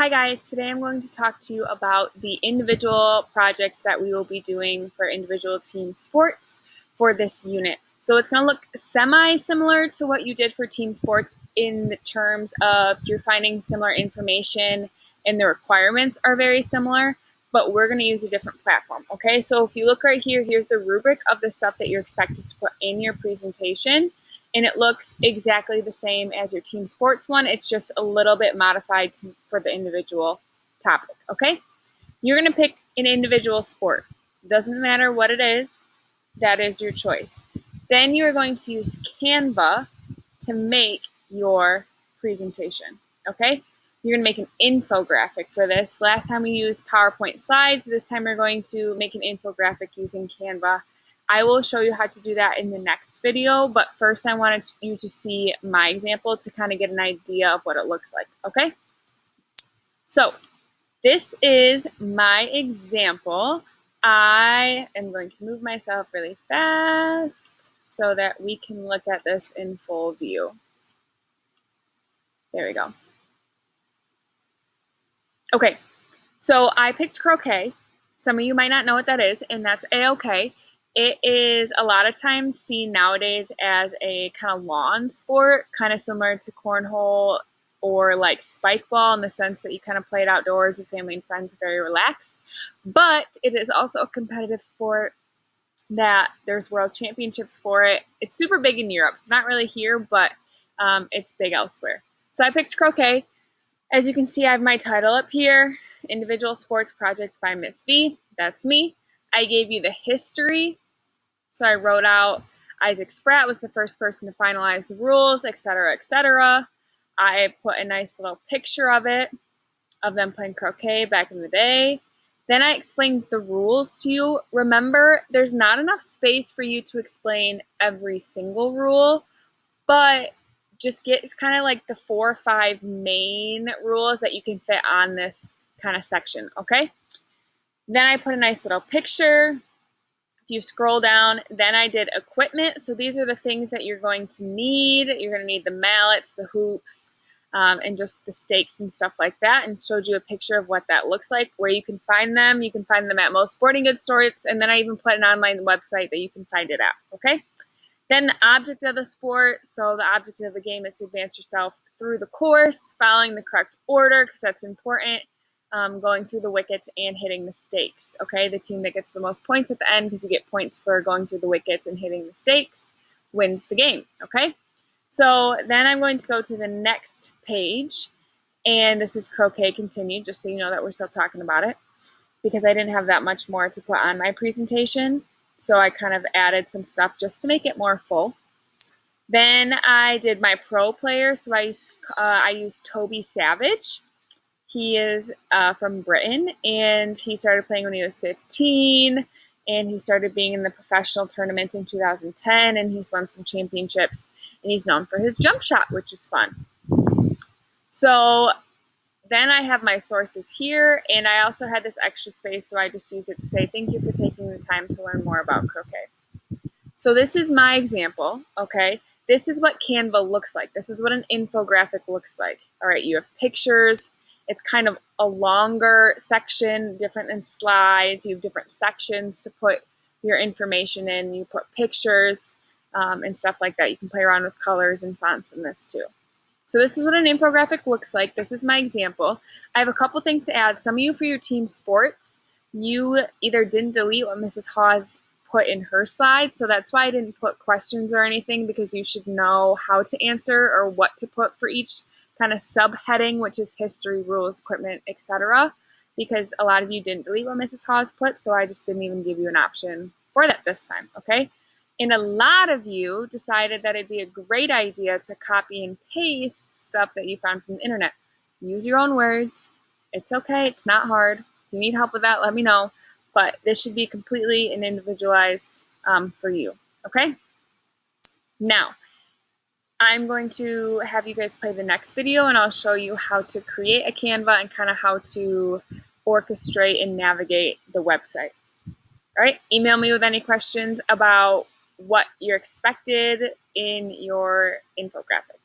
Hi guys, today I'm going to talk to you about the individual projects that we will be doing for individual team sports for this unit. So it's going to look semi-similar to what you did for team sports in the terms of you're finding similar information and the requirements are very similar, but we're going to use a different platform, okay? So if you look right here, here's the rubric of the stuff that you're expected to put in your presentation. And it looks exactly the same as your team sports one. It's just a little bit modified for the individual topic, okay? You're going to pick an individual sport. Doesn't matter what it is. That is your choice. Then you're going to use Canva to make your presentation, okay? You're going to make an infographic for this. Last time we used PowerPoint slides. This time we're going to make an infographic using Canva. I will show you how to do that in the next video, but first I wanted you to see my example to kind of get an idea of what it looks like, okay? So this is my example. I am going to move myself really fast so that we can look at this in full view. There we go. Okay, so I picked croquet. Some of you might not know what that is, and that's A-okay. It is a lot of times seen nowadays as a kind of lawn sport, kind of similar to cornhole or like spike ball in the sense that you kind of play it outdoors with family and friends, very relaxed. But it is also a competitive sport that there's world championships for it. It's super big in Europe, so not really here, but it's big elsewhere. So I picked croquet. As you can see, I have my title up here, Individual Sports Projects by Miss V. That's me. I gave you the history. So I wrote out Isaac Spratt was the first person to finalize the rules, etc., etc. I put a nice little picture of it, of them playing croquet back in the day. Then I explained the rules to you. Remember, there's not enough space for you to explain every single rule, but just get kind of like the 4 or 5 main rules that you can fit on this kind of section, okay? Then I put a nice little picture. If you scroll down, then I did equipment. So these are the things that you're going to need. You're going to need the mallets, the hoops, and just the stakes and stuff like that, and showed you a picture of what that looks like, where you can find them. You can find them at most sporting goods stores, and then I even put an online website that you can find it at, okay? Then the object of the sport. So the object of the game is to advance yourself through the course, following the correct order, because that's important. Going through the wickets and hitting the stakes, okay? The team that gets the most points at the end, because you get points for going through the wickets and hitting the stakes, wins the game, okay? So then I'm going to go to the next page, and this is croquet continued, just so you know that we're still talking about it, because I didn't have that much more to put on my presentation, so I kind of added some stuff just to make it more full. Then I did my pro players, so I used Toby Savage. He is from Britain, and he started playing when he was 15, and he started being in the professional tournaments in 2010, and he's won some championships, and he's known for his jump shot, which is fun. So then I have my sources here, and I also had this extra space, so I just use it to say thank you for taking the time to learn more about croquet. So this is my example, okay? This is what Canva looks like. This is what an infographic looks like. All right, you have pictures. It's kind of a longer section, different than slides. You have different sections to put your information in. You put pictures and stuff like that. You can play around with colors and fonts in this too. So this is what an infographic looks like. This is my example. I have a couple things to add. Some of you for your team sports, you either didn't delete what Mrs. Hawes put in her slide, so that's why I didn't put questions or anything, because you should know how to answer or what to put for each kind of subheading, which is history, rules, equipment, etc., because a lot of you didn't delete what Mrs. Hawes put, so I just didn't even give you an option for that this time, okay? And a lot of you decided that it'd be a great idea to copy and paste stuff that you found from the internet. Use your own words. It's okay. It's not hard. If you need help with that, let me know. But this should be completely and individualized for you, okay? Now, I'm going to have you guys play the next video, and I'll show you how to create a Canva and kind of how to orchestrate and navigate the website. All right, email me with any questions about what you're expected in your infographic.